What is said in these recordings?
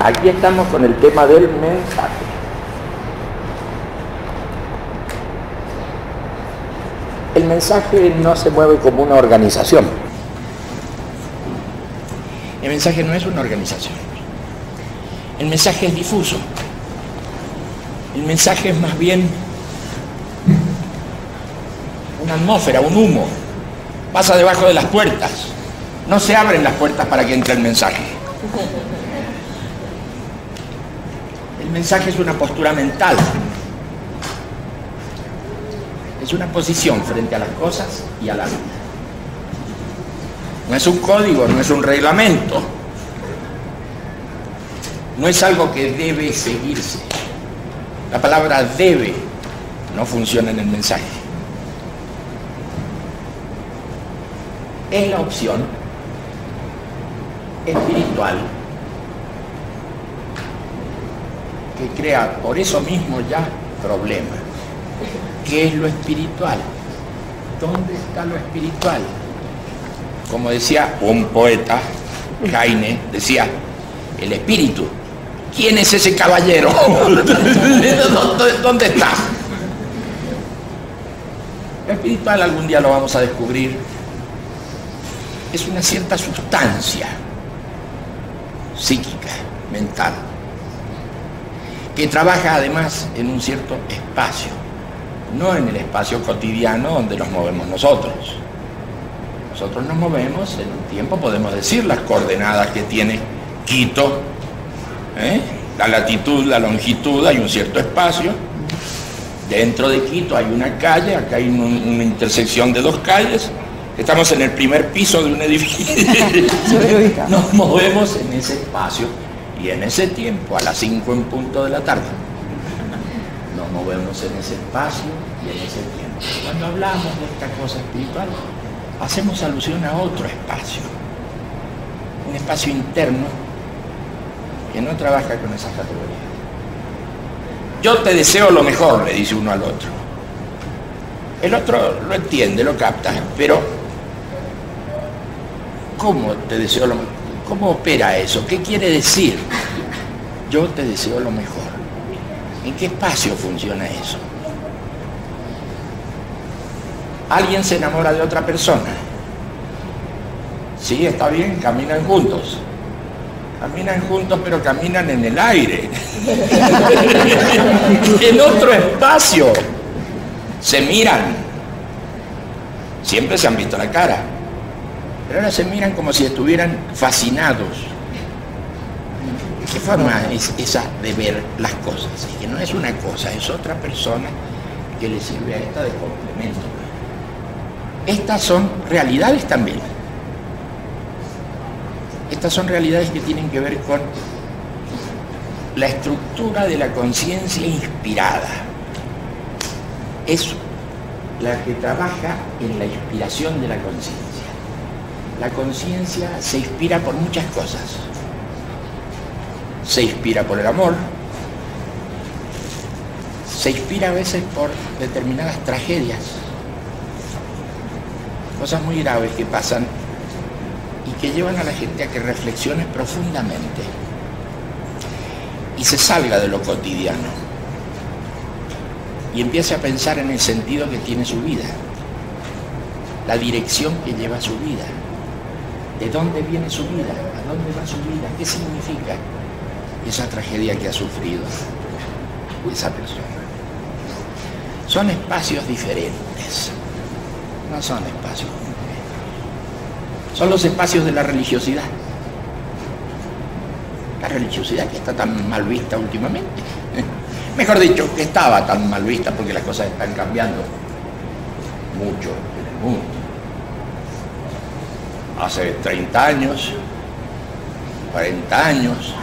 Aquí estamos con el tema del mensaje. El mensaje no se mueve como una organización. El mensaje no es una organización. El mensaje es difuso. El mensaje es más bien una atmósfera, un humo. Pasa debajo de las puertas. No se abren las puertas para que entre el mensaje. El mensaje es una postura mental. Es una posición frente a las cosas y a la vida. No es un código, no es un reglamento. No es algo que debe seguirse. La palabra debe no funciona en el mensaje. Es la opción espiritual que crea por eso mismo ya problemas. ¿Qué es lo espiritual? ¿Dónde está lo espiritual? Como decía un poeta, Heine, decía, el espíritu. ¿Quién es ese caballero? ¿Dónde está? Lo espiritual algún día lo vamos a descubrir. Es una cierta sustancia psíquica, mental, que trabaja además en un cierto espacio, no en el espacio cotidiano donde nos movemos nosotros. Nosotros nos movemos en un tiempo, podemos decir, las coordenadas que tiene Quito, la latitud, la longitud, hay un cierto espacio. Dentro de Quito hay una calle, acá hay una intersección de dos calles. Estamos en el primer piso de un edificio. Nos movemos en ese espacio y en ese tiempo, a las 5 en punto de la tarde. Nos movemos en ese espacio y en ese tiempo. Cuando hablamos de esta cosa espiritual, hacemos alusión a otro espacio. Un espacio interno que no trabaja con esas categorías. Yo te deseo lo mejor, le dice uno al otro. El otro lo entiende, lo capta, pero ¿cómo te deseo lo mejor? ¿Cómo opera eso? ¿Qué quiere decir? Yo te deseo lo mejor. ¿En qué espacio funciona eso? Alguien se enamora de otra persona. Sí, está bien, caminan juntos. Caminan juntos, pero caminan en el aire. En otro espacio. Se miran. Siempre se han visto la cara. Pero ahora se miran como si estuvieran fascinados. ¿Qué forma es esa de ver las cosas? Es que no es una cosa, es otra persona que le sirve a esta de complemento. Estas son realidades también. Estas son realidades que tienen que ver con la estructura de la conciencia inspirada. Es la que trabaja en la inspiración de la conciencia. La conciencia se inspira por muchas cosas. Se inspira por el amor. Se inspira a veces por determinadas tragedias. Cosas muy graves que pasan y que llevan a la gente a que reflexione profundamente y se salga de lo cotidiano y empiece a pensar en el sentido que tiene su vida, la dirección que lleva su vida, de dónde viene su vida, a dónde va su vida, qué significa esa tragedia que ha sufrido esa persona. Son espacios diferentes, no son espacios diferentes. Son los espacios de la religiosidad. La religiosidad que está tan mal vista últimamente. Mejor dicho, que estaba tan mal vista porque las cosas están cambiando mucho en el mundo. Hace 30 años, 40 años,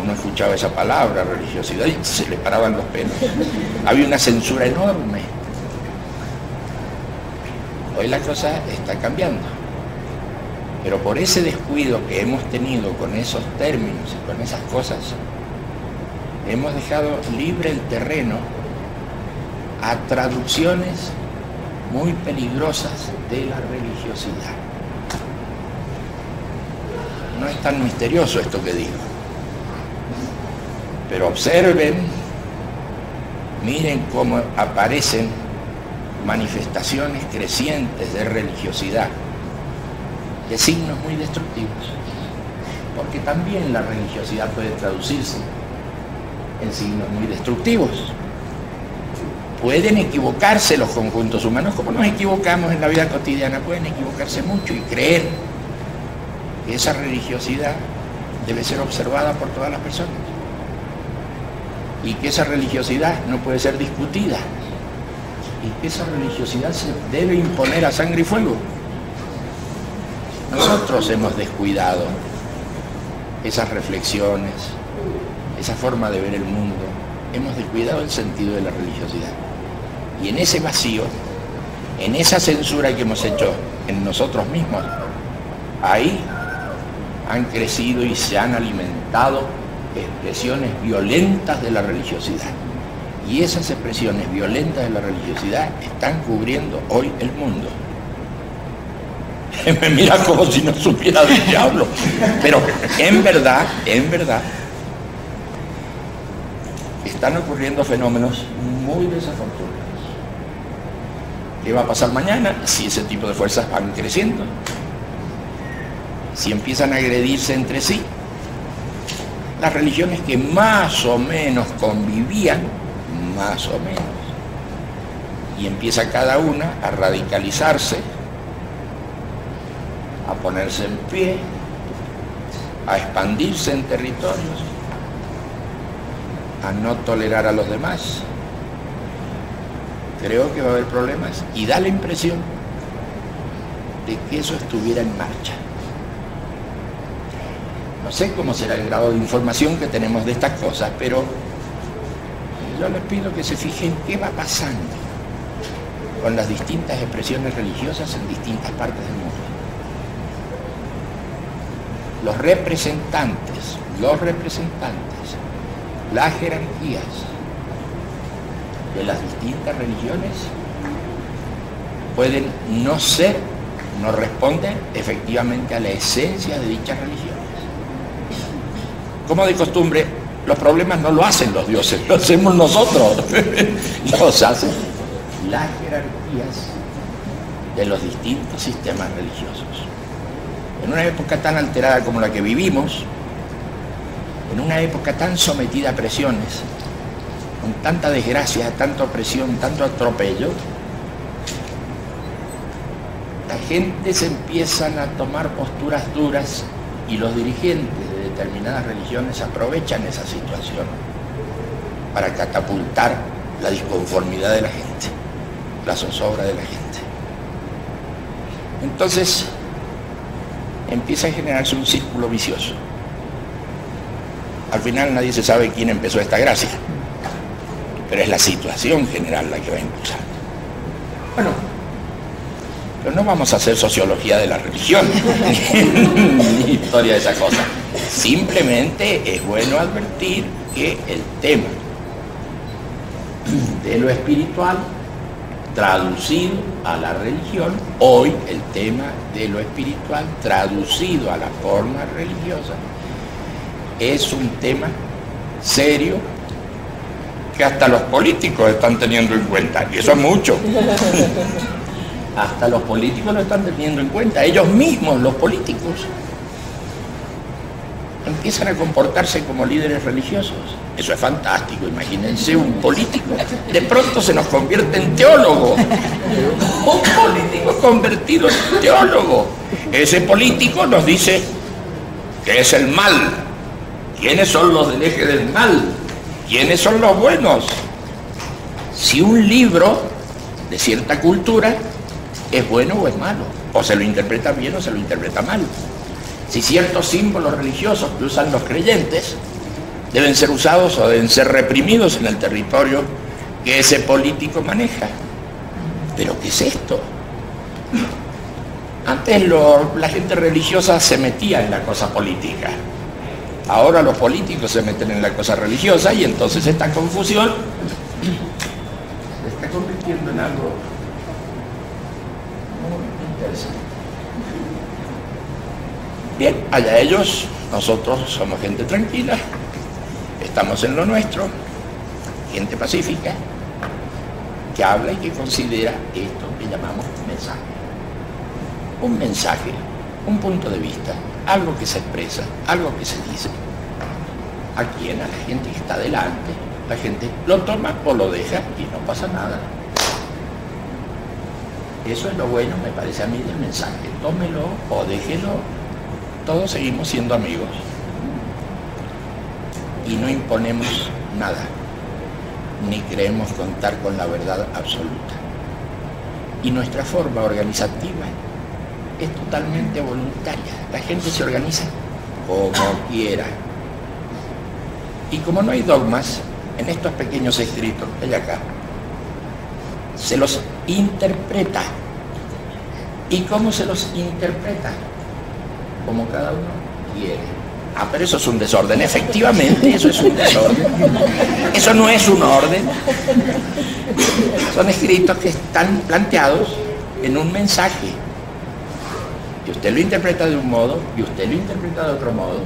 uno escuchaba esa palabra, religiosidad, y se le paraban los pelos. Había una censura enorme. Hoy la cosa está cambiando. Pero por ese descuido que hemos tenido con esos términos y con esas cosas, hemos dejado libre el terreno a traducciones muy peligrosas de la religiosidad. No es tan misterioso esto que digo. Pero observen, miren cómo aparecen manifestaciones crecientes de religiosidad, de signos muy destructivos, porque también la religiosidad puede traducirse en signos muy destructivos. Pueden equivocarse los conjuntos humanos, como nos equivocamos en la vida cotidiana, pueden equivocarse mucho y creer que esa religiosidad debe ser observada por todas las personas y que esa religiosidad no puede ser discutida y que esa religiosidad se debe imponer a sangre y fuego. Nosotros hemos descuidado esas reflexiones, esa forma de ver el mundo, hemos descuidado el sentido de la religiosidad. Y en ese vacío, en esa censura que hemos hecho en nosotros mismos, ahí han crecido y se han alimentado expresiones violentas de la religiosidad. Y esas expresiones violentas de la religiosidad están cubriendo hoy el mundo. Me mira como si no supiera del diablo. Pero en verdad, están ocurriendo fenómenos muy desafortunados. ¿Qué va a pasar mañana si ese tipo de fuerzas van creciendo? Si empiezan a agredirse entre sí. Las religiones que más o menos convivían, más o menos, y empieza cada una a radicalizarse, a ponerse en pie, a expandirse en territorios, a no tolerar a los demás. Creo que va a haber problemas y da la impresión de que eso estuviera en marcha. No sé cómo será el grado de información que tenemos de estas cosas, pero yo les pido que se fijen qué va pasando con las distintas expresiones religiosas en distintas partes del mundo. Los representantes, las jerarquías de las distintas religiones pueden no responden efectivamente a la esencia de dichas religiones. Como de costumbre, los problemas no lo hacen los dioses, lo hacemos nosotros. Los hacen las jerarquías de los distintos sistemas religiosos. En una época tan alterada como la que vivimos, en una época tan sometida a presiones, con tanta desgracia, tanta opresión, tanto atropello, la gente se empiezan a tomar posturas duras y los dirigentes de determinadas religiones aprovechan esa situación para catapultar la disconformidad de la gente, la zozobra de la gente. Entonces empieza a generarse un círculo vicioso. Al final nadie se sabe quién empezó esta gracia, pero es la situación general la que va a impulsar. Bueno, pero no vamos a hacer sociología de la religión, ni historia de esa cosa. Simplemente es bueno advertir que el tema de lo espiritual traducido a la religión, hoy el tema de lo espiritual traducido a la forma religiosa, es un tema serio que hasta los políticos están teniendo en cuenta, y eso es mucho. Hasta los políticos lo están teniendo en cuenta, ellos mismos, los políticos, empiezan a comportarse como líderes religiosos. Eso es fantástico, imagínense un político, de pronto se nos convierte en teólogo, un político convertido en teólogo. Ese político nos dice que es el mal, quiénes son los del eje del mal, quiénes son los buenos. Si un libro de cierta cultura es bueno o es malo, o se lo interpreta bien o se lo interpreta mal. Si ciertos símbolos religiosos que usan los creyentes deben ser usados o deben ser reprimidos en el territorio que ese político maneja. ¿Pero qué es esto? Antes la gente religiosa se metía en la cosa política. Ahora los políticos se meten en la cosa religiosa y entonces esta confusión se está convirtiendo en algo muy interesante. Bien, allá ellos, nosotros somos gente tranquila, estamos en lo nuestro, gente pacífica, que habla y que considera esto que llamamos mensaje. Un mensaje, un punto de vista, algo que se expresa, algo que se dice. ¿A quién? A la gente que está delante. La gente lo toma o lo deja y no pasa nada. Eso es lo bueno, me parece a mí, del mensaje. Tómelo o déjelo. Todos seguimos siendo amigos. Y no imponemos nada. Ni creemos contar con la verdad absoluta. Y nuestra forma organizativa es totalmente voluntaria. La gente se organiza como quiera. Y como no hay dogmas, en estos pequeños escritos que hay acá, se los interpreta. ¿Y cómo se los interpreta? Como cada uno quiere. Ah, pero eso es un desorden. Efectivamente, eso es un desorden. Eso no es un orden. Son escritos que están planteados en un mensaje. Y usted lo interpreta de un modo y usted lo interpreta de otro modo.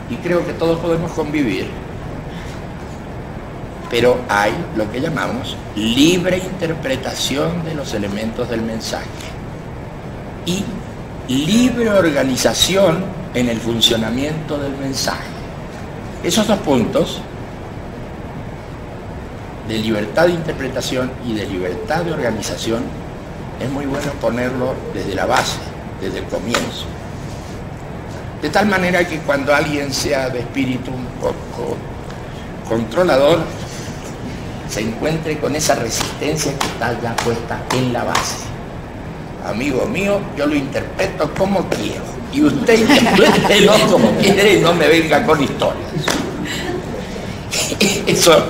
Y creo que todos podemos convivir. Pero hay lo que llamamos libre interpretación de los elementos del mensaje y libre organización en el funcionamiento del mensaje. Esos dos puntos de libertad de interpretación y de libertad de organización es muy bueno ponerlo desde la base, desde el comienzo. De tal manera que cuando alguien sea de espíritu un poco controlador, se encuentre con esa resistencia que está ya puesta en la base. Amigo mío, yo lo interpreto como quiero. Y usted interprételo como quiere y no me venga con historias. Eso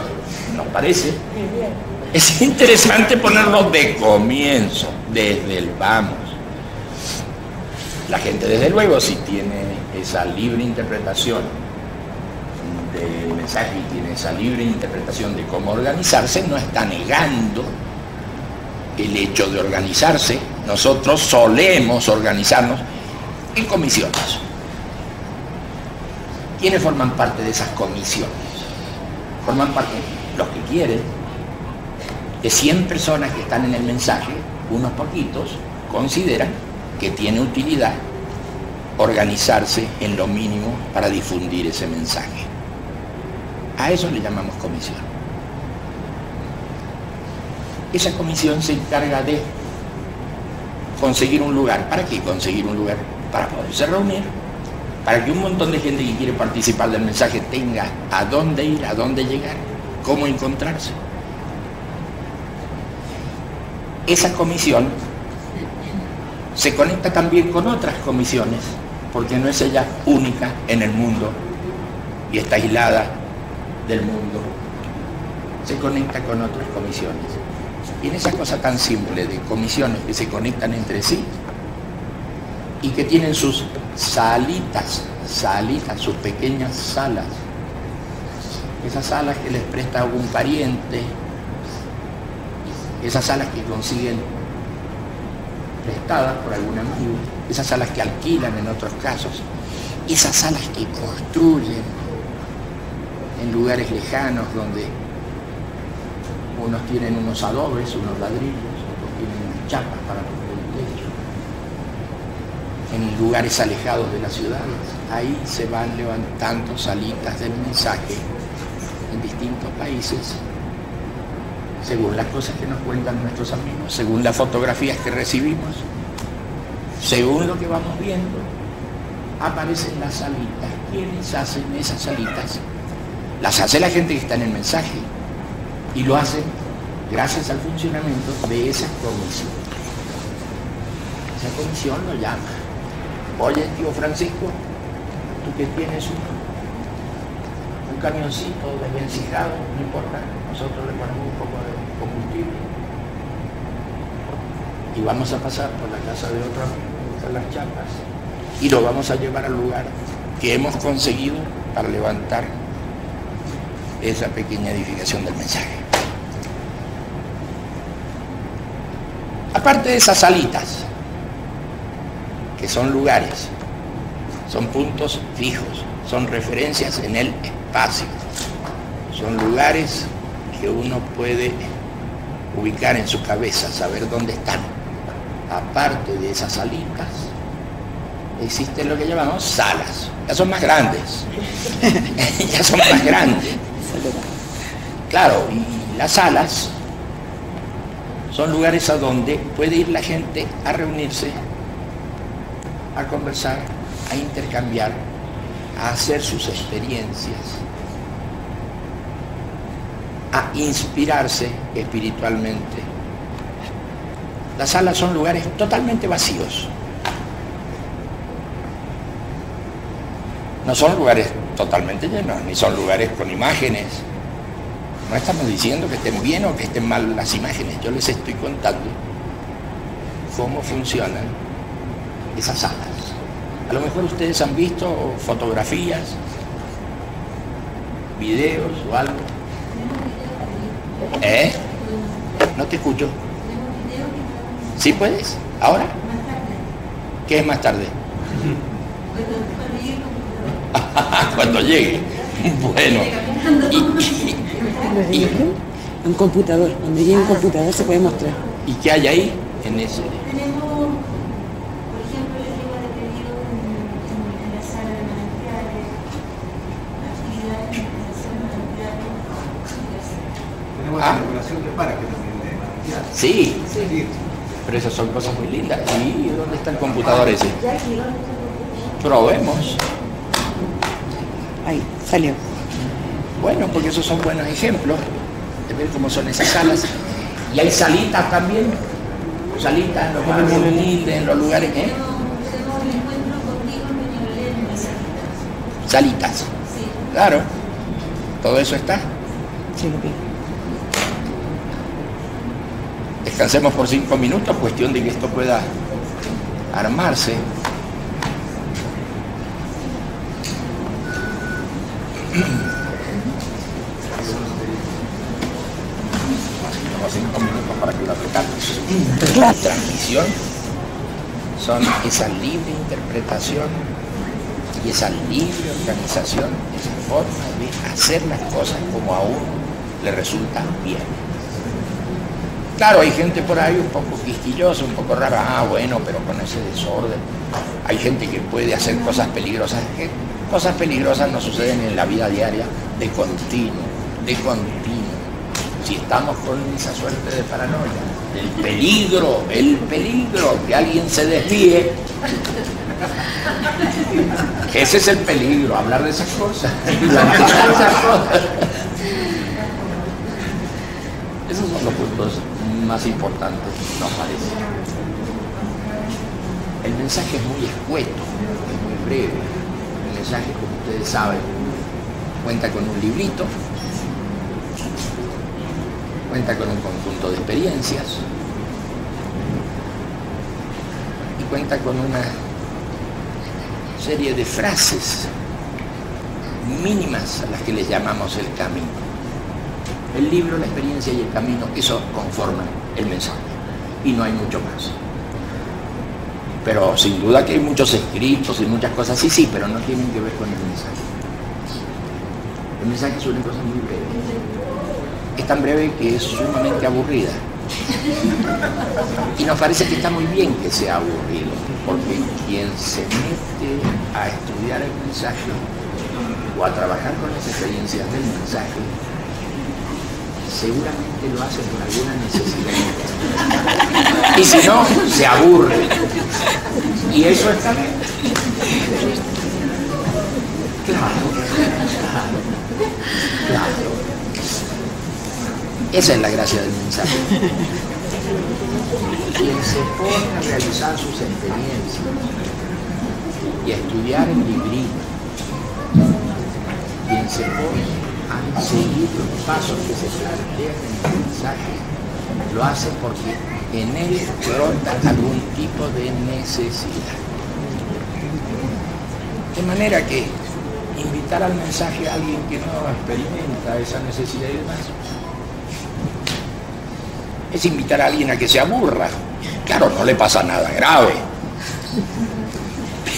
nos parece. Es interesante ponerlo de comienzo, desde el vamos. La gente, desde luego, si tiene esa libre interpretación del mensaje y tiene esa libre interpretación de cómo organizarse, no está negando el hecho de organizarse. Nosotros solemos organizarnos en comisiones. ¿Quiénes forman parte de esas comisiones? Forman parte los que quieren. De 100 personas que están en el mensaje, unos poquitos consideran que tiene utilidad organizarse en lo mínimo para difundir ese mensaje. A eso le llamamos comisión. Esa comisión se encarga de conseguir un lugar. ¿Para qué conseguir un lugar? Para poderse reunir, para que un montón de gente que quiere participar del mensaje tenga a dónde ir, a dónde llegar, cómo encontrarse. Esa comisión se conecta también con otras comisiones, porque no es ella única en el mundo y está aislada del mundo. Se conecta con otras comisiones. Y en esa cosa tan simple de comisiones que se conectan entre sí y que tienen sus salitas, sus pequeñas salas, esas salas que les presta algún pariente, esas salas que consiguen prestadas por algún amigo, esas salas que alquilan en otros casos, esas salas que construyen en lugares lejanos donde unos tienen unos adobes, unos ladrillos, otros tienen unas chapas para poner el techo. En lugares alejados de las ciudades, ahí se van levantando salitas del mensaje en distintos países, según las cosas que nos cuentan nuestros amigos, según las fotografías que recibimos, según lo que vamos viendo, aparecen las salitas. ¿Quiénes hacen esas salitas? Las hace la gente que está en el mensaje y lo hacen gracias al funcionamiento de esa comisión. Esa comisión lo llama. Oye, tío Francisco, tú que tienes un camioncito desvencijado, no importa, nosotros le ponemos un poco de combustible y vamos a pasar por la casa de otro amigo, con las chapas, y lo vamos a llevar al lugar que hemos conseguido para levantar esa pequeña edificación del mensaje. Aparte de esas salitas, que son lugares, son puntos fijos, son referencias en el espacio. Son lugares que uno puede ubicar en su cabeza, saber dónde están. Aparte de esas salitas, existe lo que llamamos salas. Ya son más grandes. Ya son más grandes. Claro, y las salas son lugares a donde puede ir la gente a reunirse, a conversar, a intercambiar, a hacer sus experiencias, a inspirarse espiritualmente. Las salas son lugares totalmente vacíos. No son lugares totalmente llenos, ni son lugares con imágenes. No estamos diciendo que estén bien o que estén mal las imágenes. Yo les estoy contando cómo funcionan esas salas. A lo mejor ustedes han visto fotografías, videos o algo. No te escucho. ¿Sí puedes? ¿Ahora? ¿Qué es más tarde? Cuando llegue. Bueno. Un computador. Cuando llegue un computador se puede mostrar. ¿Y qué hay ahí en ese? Tenemos, por ejemplo, les digo de pedido en la sala de manantiales, actividades de organización de manantiales. Tenemos la regulación de parques también de manantiales. Sí, Sí. pero esas son cosas muy lindas. ¿Y dónde está el computador ese? Probemos. Ahí, salió. Bueno, porque esos son buenos ejemplos de ver cómo son esas salas. Y hay salitas también. Salitas en los barrios humildes, en los lugares, ¿eh? Tenemos el encuentro contigo en Peñalolén, en las salitas. Salitas. Sí. Claro. Todo eso está. Sí, lo vi. Descansemos por 5 minutos, cuestión de que esto pueda armarse. Tenemos 5 minutos para que lo apretamos. La transmisión son esa libre interpretación y esa libre organización, esa forma de hacer las cosas como a uno le resulta bien. Claro, hay gente por ahí un poco quisquillosa, un poco rara, bueno, pero con ese desorden. Hay gente que puede hacer cosas peligrosas. Cosas peligrosas no suceden en la vida diaria de continuo, de continuo. Si estamos con esa suerte de paranoia, el peligro, que alguien se desvíe, ese es el peligro, hablar de esas cosas. Esos son los puntos más importantes, nos parece. El mensaje es muy escueto, es muy breve. El mensaje, como ustedes saben, cuenta con un librito, cuenta con un conjunto de experiencias y cuenta con una serie de frases mínimas a las que les llamamos el camino. El libro, la experiencia y el camino, eso conforman el mensaje y no hay mucho más. Pero sin duda que hay muchos escritos y muchas cosas, sí, pero no tienen que ver con el mensaje. El mensaje suele cosas muy breves. Es tan breve que es sumamente aburrida. Y nos parece que está muy bien que sea aburrido, porque quien se mete a estudiar el mensaje o a trabajar con las experiencias del mensaje, seguramente lo hace por alguna necesidad. Y si no, se aburre. Y eso está bien. Claro. Esa es la gracia del mensaje. Quien se pone a realizar sus experiencias y a estudiar el librito, quien se pone a seguir los pasos que se plantean en el mensaje, lo hace porque en él brota algún tipo de necesidad. De manera que invitar al mensaje a alguien que no experimenta esa necesidad y demás es invitar a alguien a que se aburra. Claro, no le pasa nada grave,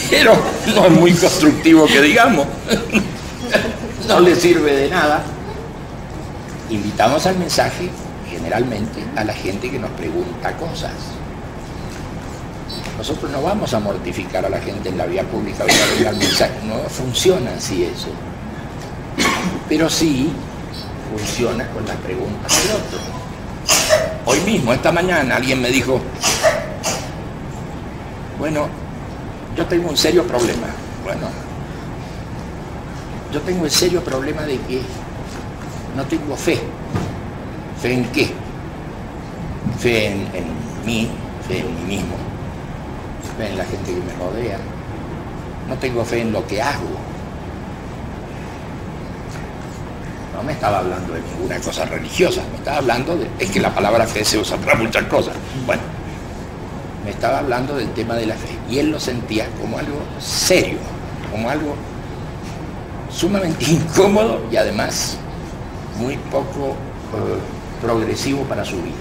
pero no es muy constructivo que digamos. no le sirve de nada. Invitamos al mensaje generalmente a la gente que nos pregunta cosas. Nosotros no vamos a mortificar a la gente en la vía pública, venga el mensaje. No funciona así eso. Pero sí funciona con las preguntas del otro. Hoy mismo, esta mañana, alguien me dijo, bueno, yo tengo un serio problema. Bueno, yo tengo el serio problema de que no tengo fe. ¿Fe en qué? Fe en mí, fe en mí mismo, fe en la gente que me rodea. No tengo fe en lo que hago. No me estaba hablando de ninguna cosa religiosa, me estaba hablando de... Es que la palabra fe se usa para muchas cosas. Bueno, me estaba hablando del tema de la fe. Y él lo sentía como algo serio, como algo sumamente incómodo y además muy poco progresivo para su vida.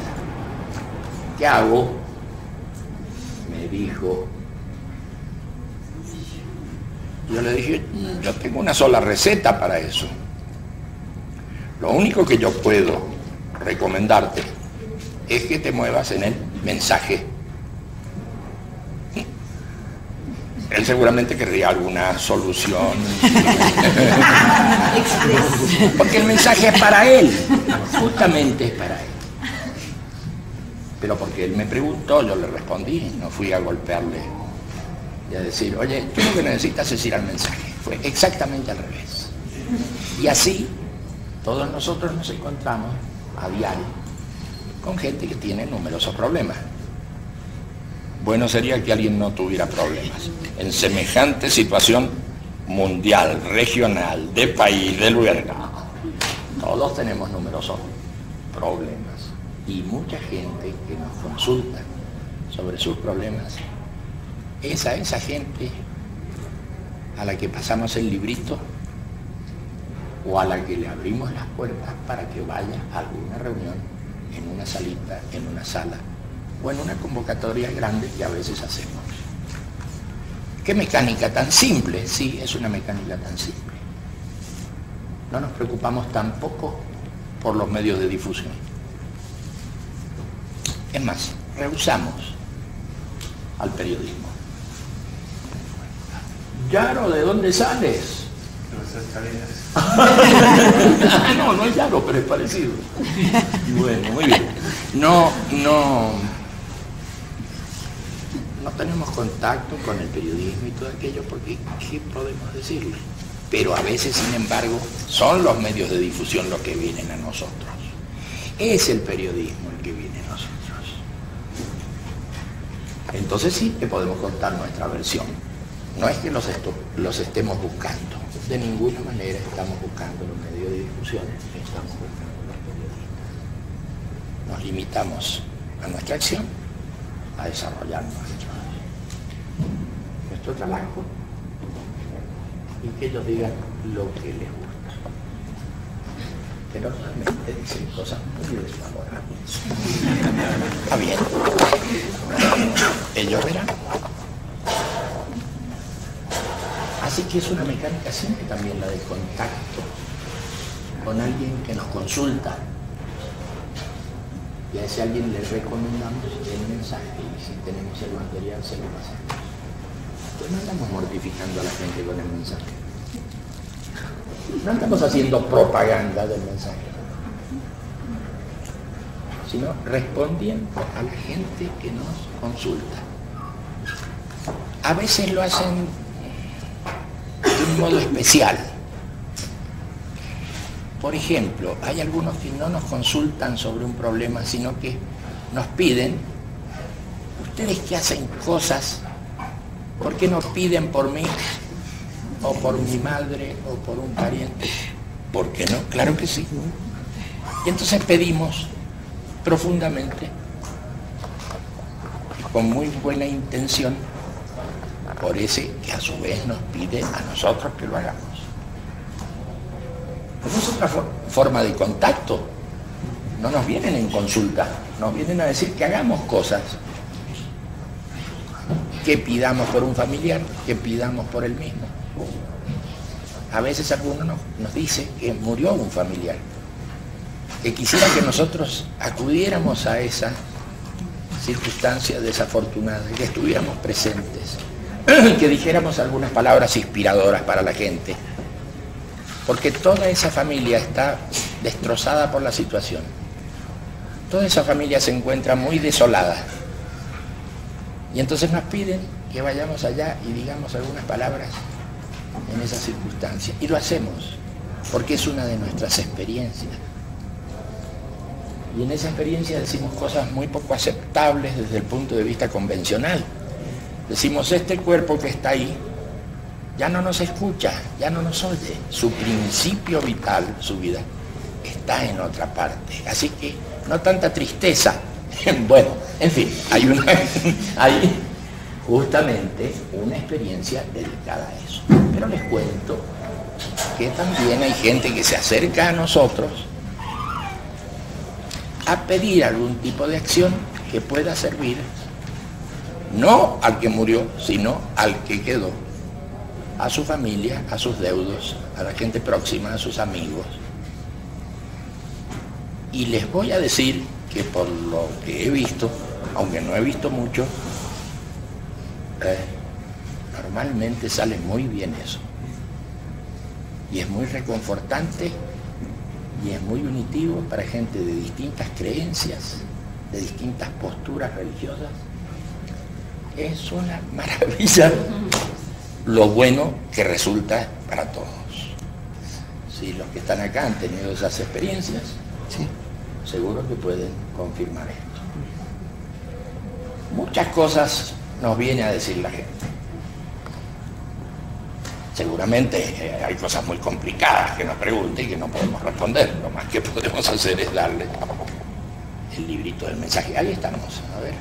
¿Qué hago? Me dijo. Yo le dije, yo tengo una sola receta para eso. Lo único que yo puedo recomendarte es que te muevas en el mensaje. Él seguramente querría alguna solución. Porque el mensaje es para él, justamente es para él. Pero porque él me preguntó, yo le respondí, no fui a golpearle y a decir, oye, ¿qué es lo que necesitas es ir al mensaje? Fue exactamente al revés. Y así, todos nosotros nos encontramos a diario con gente que tiene numerosos problemas. Bueno sería que alguien no tuviera problemas. En semejante situación mundial, regional, de país, de lugar, todos tenemos numerosos problemas. Y mucha gente que nos consulta sobre sus problemas es a esa gente a la que pasamos el librito o a la que le abrimos las puertas para que vaya a alguna reunión, en una salita, en una sala o en una convocatoria grande que a veces hacemos. ¿Qué mecánica tan simple? Sí, es una mecánica tan simple. No nos preocupamos tampoco por los medios de difusión. Es más, rehusamos al periodismo. Yaro, ¿de dónde sales? No es Yaro, pero es parecido. Bueno, muy bien. No tenemos contacto con el periodismo y todo aquello, porque ¿qué podemos decirle? Pero a veces, sin embargo, son los medios de difusión los que vienen a nosotros. Es el periodismo el que viene a nosotros. Entonces sí que podemos contar nuestra versión. No es que los estemos buscando. De ninguna manera estamos buscando los medios de difusión, estamos buscando los periodistas. Nos limitamos a nuestra acción, a desarrollar nuestro trabajo y que ellos digan lo que les gusta. Pero realmente dicen cosas muy desfavorables. Está bien. Ellos verán. Así que es una mecánica simple también la de contacto con alguien que nos consulta. Y a ese alguien le recomendamos el mensaje y si tenemos el material se lo pasamos. Pues no andamos mortificando a la gente con el mensaje. No estamos haciendo propaganda del mensaje, sino respondiendo a la gente que nos consulta. A veces lo hacen de un modo especial. Por ejemplo, hay algunos que no nos consultan sobre un problema, sino que nos piden, ustedes que hacen cosas, ¿por qué no piden por mí? O por mi madre, o por un pariente. ¿Por qué no? Claro que sí. Y entonces pedimos profundamente, con muy buena intención, por ese que a su vez nos pide a nosotros que lo hagamos. Esa es otra forma de contacto. No nos vienen en consulta, nos vienen a decir que hagamos cosas. Que pidamos por un familiar, que pidamos por él mismo. a veces alguno nos dice que murió un familiar, que quisiera que nosotros acudiéramos a esa circunstancia desafortunada, que estuviéramos presentes, que dijéramos algunas palabras inspiradoras para la gente, porque toda esa familia está destrozada por la situación. Toda esa familia se encuentra muy desolada. Y entonces nos piden que vayamos allá y digamos algunas palabras en esa circunstancia. Y lo hacemos, porque es una de nuestras experiencias. Y en esa experiencia decimos cosas muy poco aceptables desde el punto de vista convencional. Decimos, este cuerpo que está ahí ya no nos escucha, ya no nos oye. Su principio vital, su vida, está en otra parte. Así que no tanta tristeza. Bueno, en fin, hay justamente una experiencia dedicada a eso. Pero les cuento que también hay gente que se acerca a nosotros a pedir algún tipo de acción que pueda servir no al que murió, sino al que quedó, a su familia, a sus deudos, a la gente próxima, a sus amigos. Y les voy a decir que por lo que he visto, aunque no he visto mucho, normalmente sale muy bien eso. Y es muy reconfortante y es muy unitivo para gente de distintas creencias, de distintas posturas religiosas. Es una maravilla lo bueno que resulta para todos. Si los que están acá han tenido esas experiencias, sí, seguro que pueden confirmar esto. Muchas cosas nos viene a decir la gente. Seguramente hay cosas muy complicadas que nos pregunten y que no podemos responder. Lo más que podemos hacer es darle el librito del mensaje. Ahí estamos, a ver.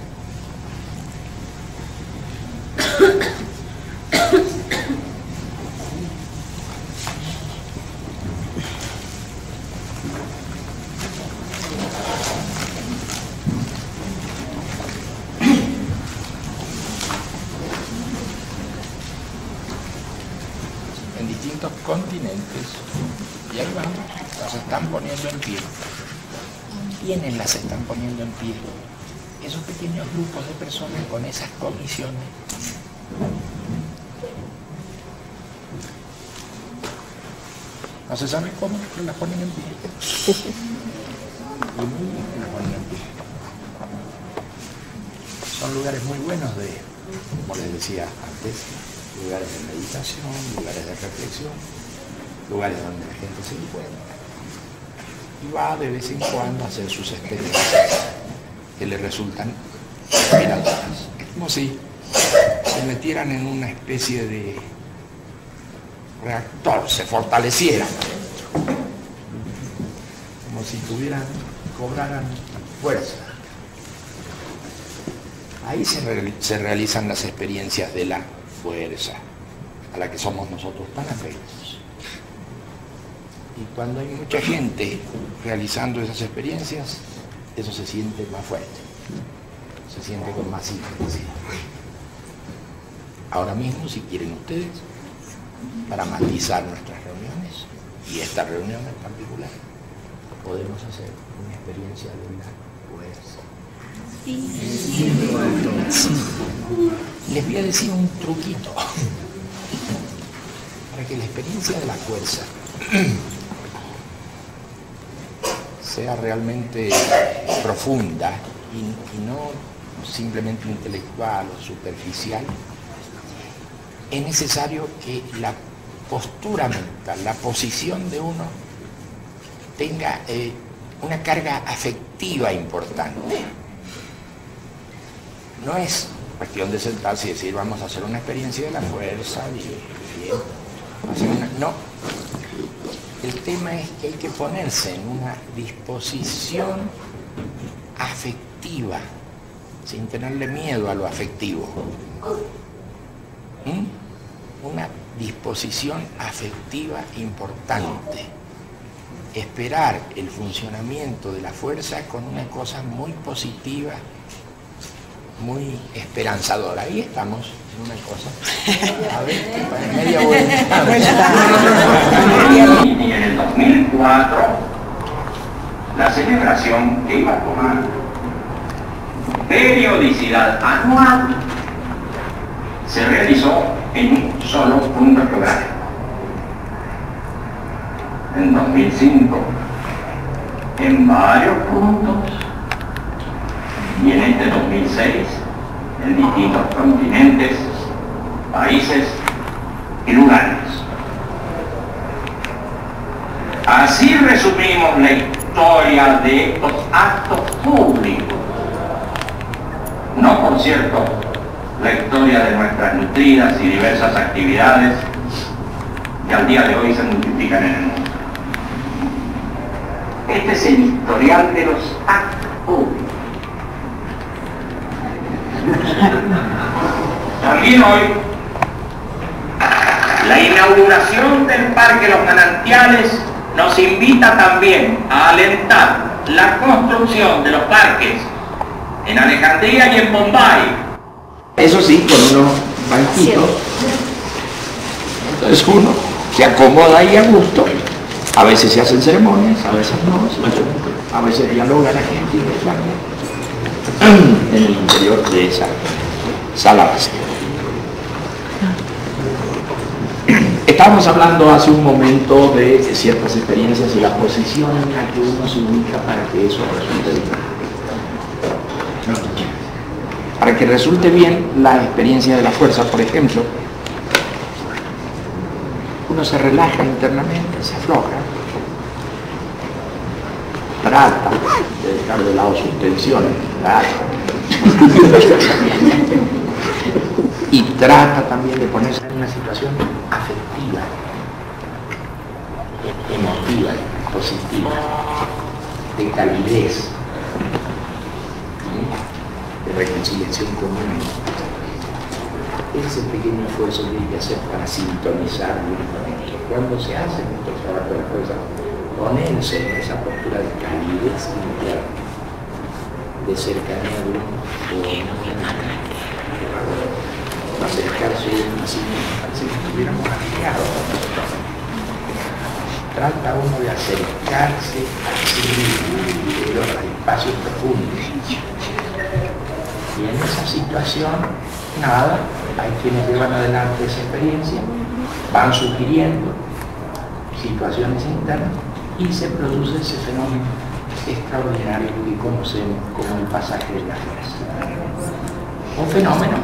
En distintos continentes, y ahí vamos, las están poniendo en pie. ¿Quiénes las están poniendo en pie? Esos pequeños grupos de personas con esas comisiones. No se sabe cómo, pero las ponen en pie. Y muy bien que las ponen en pie. Son lugares muy buenos de, como les decía antes, lugares de meditación, lugares de reflexión, lugares donde la gente se encuentra y va de vez en cuando a hacer sus experiencias que le resultan inspiradoras. Es como si se metieran en una especie de reactor, se fortalecieran, como si cobraran fuerza. Ahí se realizan las experiencias de la fuerza, a la que somos nosotros tan afectos. Y cuando hay mucha gente realizando esas experiencias, eso se siente más fuerte, se siente con más intensidad. Ahora mismo, si quieren ustedes, para matizar nuestras reuniones, y esta reunión en particular, podemos hacer una experiencia de la fuerza. Les voy a decir un truquito para que la experiencia de la fuerza sea realmente profunda y no simplemente intelectual o superficial. Es necesario que la postura mental, la posición de uno tenga una carga afectiva importante. No es cuestión de sentarse y decir vamos a hacer una experiencia de la fuerza no. El tema es que hay que ponerse en una disposición afectiva, sin tenerle miedo a lo afectivo. Una disposición afectiva importante. Esperar el funcionamiento de la fuerza con una cosa muy positiva muy esperanzador. Ahí estamos en una cosa. A ver, media vuelta. Y en el 2004, la celebración que iba a tomar periodicidad anual se realizó en un solo punto geográfico. En 2005, en varios puntos, y en este 2006, en distintos continentes, países y lugares. Así resumimos la historia de estos actos públicos. No, por cierto, la historia de nuestras nutridas y diversas actividades que al día de hoy se multiplican en el mundo. Este es el historial de los actos públicos. También hoy, la inauguración del Parque Los Manantiales nos invita también a alentar la construcción de los parques en Alejandría y en Bombay. Eso sí, con unos banquitos. Entonces uno se acomoda ahí a gusto. A veces se hacen ceremonias, a veces no. A veces dialoga la gente en el interior de esa sala vacía. Estábamos hablando hace un momento de ciertas experiencias y la posición en la que uno se ubica para que eso resulte bien. Para que resulte bien la experiencia de la fuerza, por ejemplo, uno se relaja internamente, se afloja, trata de dejar de lado sus tensiones, y trata también de ponerse en una situación afectiva, emotiva, positiva, de calidez, de reconciliación común. Ese es el pequeño esfuerzo que hay que hacer para sintonizar bien con esto. Cuando se hace nuestro trabajo de fuerza, ponerse en esa postura de calidez interna, de cercanía de uno o acercarse así mismo, parece que estuviéramos aliados con nosotros. Trata uno de acercarse así de los espacios profundos. Y en esa situación, nada, hay quienes llevan adelante esa experiencia, van sugiriendo situaciones internas y se produce ese fenómeno extraordinario que conocemos como el pasaje de la fuerza. Un fenómeno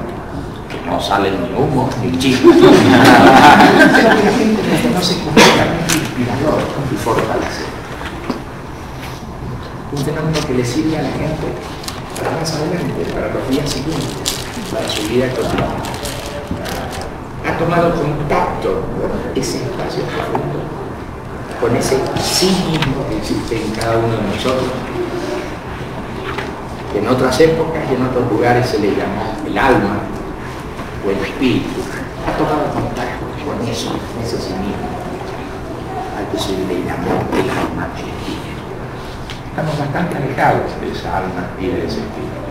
que no sale ni humo ni chispas, pero que la gente reconoce como realmente inspirador y fortalece. Un fenómeno que le sirve a la gente para más adelante, para los días siguientes, para su vida cotidiana. Ha tomado contacto con ese espacio profundo, con ese sí mismo que existe en cada uno de nosotros, que en otras épocas y en otros lugares se le llamó el alma o el espíritu. Ha tomado contacto con eso, ese sí mismo, al que se le llamó el alma del espíritu. Estamos bastante alejados de esa alma y de ese espíritu,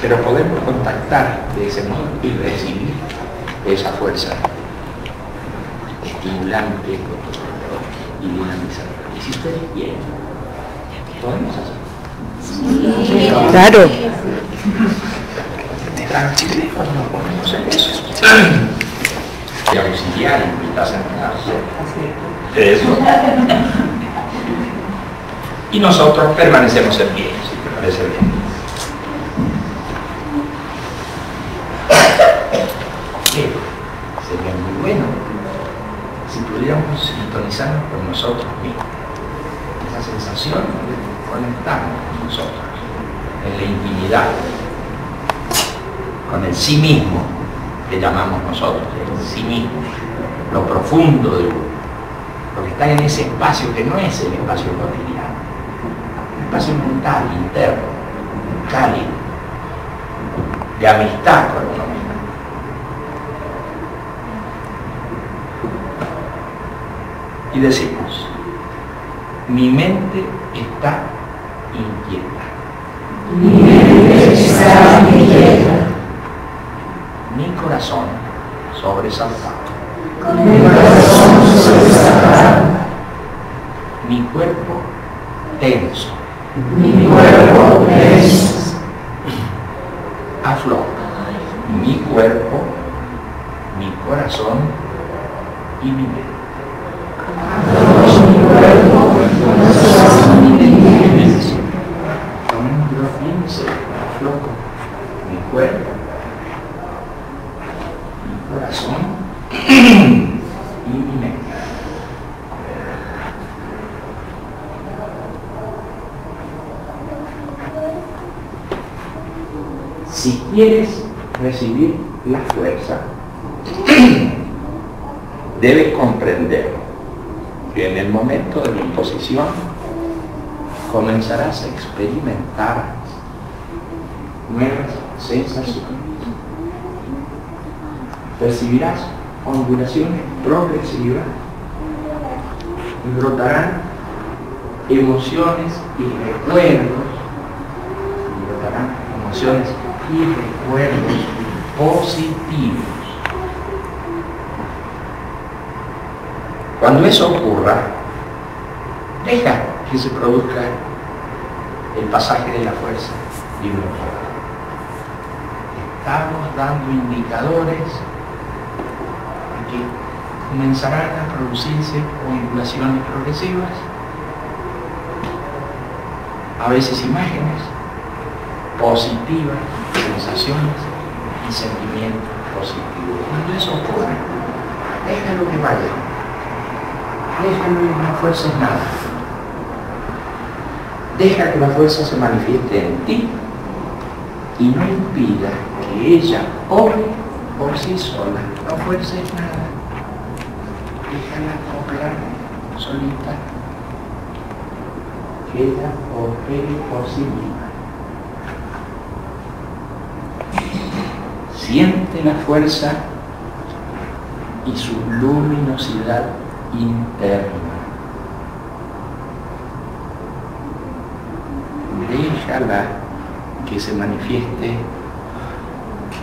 pero podemos contactar de ese modo y recibir esa fuerza estimulante y dinamizadora. Y si ustedes quieren, podemos hacerlo. Sí. Claro. Tranquilo, nos ponemos en eso. De auxiliar, invitas a eso. Y nosotros permanecemos en pie, si te parece bien. Sería muy bueno si pudiéramos sintonizarnos con nosotros mismos. Esa sensación de conectarnos con nosotros, en la intimidad, con el sí mismo que llamamos nosotros, el sí mismo, lo profundo de uno, lo que está en ese espacio que no es el espacio cotidiano, un espacio mental, interno, cálido, de amistad con uno mismo. Y decimos, mi mente está inquieta. Mi mente está mi tierra. Mi corazón sobresaltado. Mi corazón sobresaltado. Mi cuerpo tenso. Mi cuerpo tenso. Afloja. Mi cuerpo, mi corazón y mi mente. Mi cuerpo, mi corazón y mi mente. Fíjense, aflojo. Mi cuerpo, mi corazón y mi mente. Si quieres recibir la fuerza, debes comprender que en el momento de la imposición comenzarás a experimentar nuevas sensaciones. Percibirás ondulaciones progresivas y brotarán emociones y recuerdos, y recuerdos positivos. Cuando eso ocurra, deja que se produzca el pasaje de la fuerza vibratoria. Estamos dando indicadores de que comenzarán a producirse ondulaciones progresivas, a veces imágenes positivas, sensaciones y sentimientos positivos. Cuando eso ocurra, déjalo que vaya. Déjalo y la fuerza es nada. Deja que la fuerza se manifieste en ti y no impida que ella obre por sí sola. La fuerza es nada. Déjala operar solita. Que ella opere por sí misma. Siente la fuerza y su luminosidad interna. Déjala que se manifieste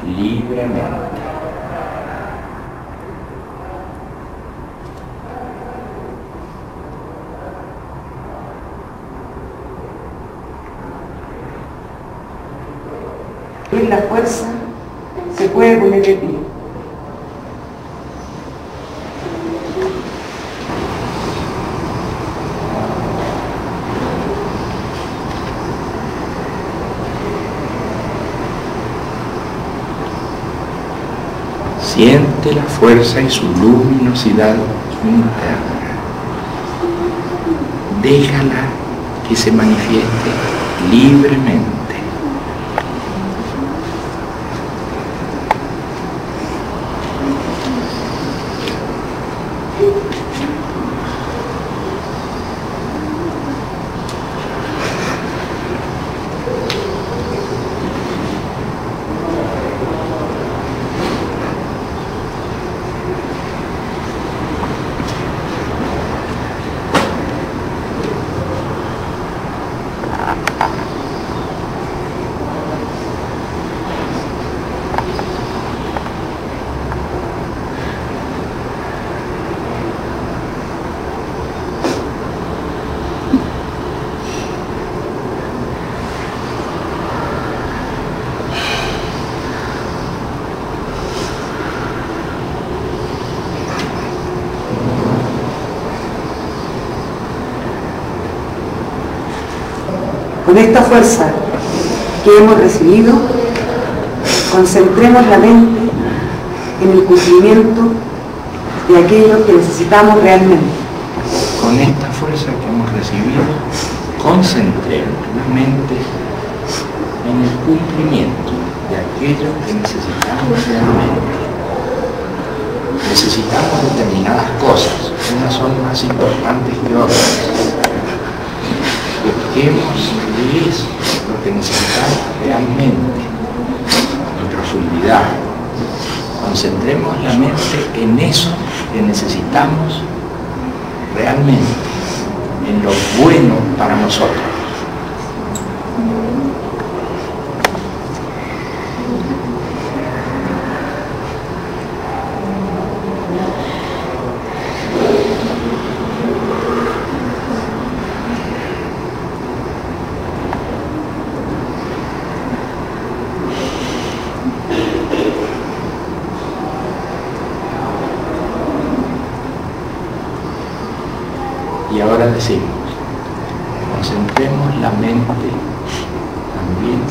libremente. En la fuerza se puede poner de pie. Siente la fuerza y su luminosidad interna. Déjala que se manifieste libremente. Con esta fuerza que hemos recibido, concentremos la mente en el cumplimiento de aquello que necesitamos realmente. Con esta fuerza que hemos recibido, concentremos la mente en el cumplimiento de aquello que necesitamos realmente. Necesitamos determinadas cosas, unas son más importantes que otras. Busquemos qué es lo que necesitamos realmente, en profundidad. Concentremos la mente en eso que necesitamos realmente, en lo bueno para nosotros. Y ahora decimos, concentremos la mente también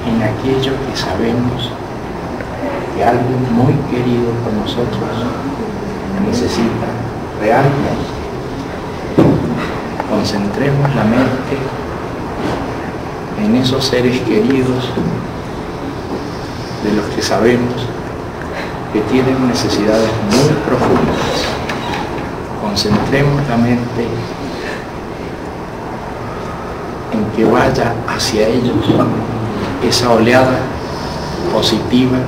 en aquello que sabemos que alguien muy querido por nosotros necesita realmente. Concentremos la mente en esos seres queridos de los que sabemos que tienen necesidades muy profundas. Concentremos la mente en que vaya hacia ellos esa oleada positiva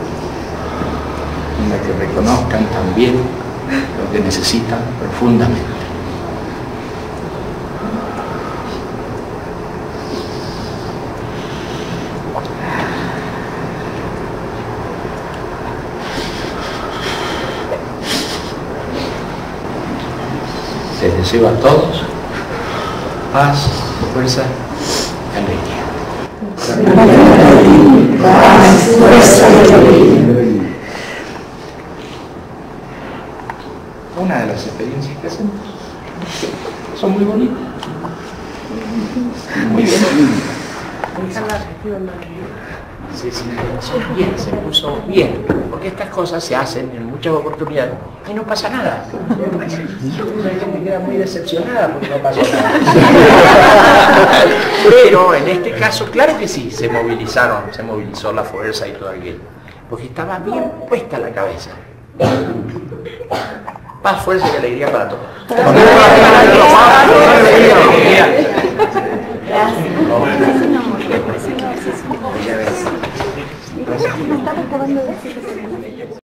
en la que reconozcan también lo que necesitan profundamente. Les deseo a todos paz, fuerza y alegría. Paz, fuerza y alegría. Una de las experiencias que hacemos son muy bonitas. Muy bien. Bien, se puso bien, porque estas cosas se hacen en muchas oportunidades y no pasa nada. La gente queda muy decepcionada porque no pasó nada. Pero en este caso, claro que sí, se movilizó la fuerza y todo aquello, porque estaba bien puesta la cabeza. Paz, fuerza y alegría para todos. Gracias.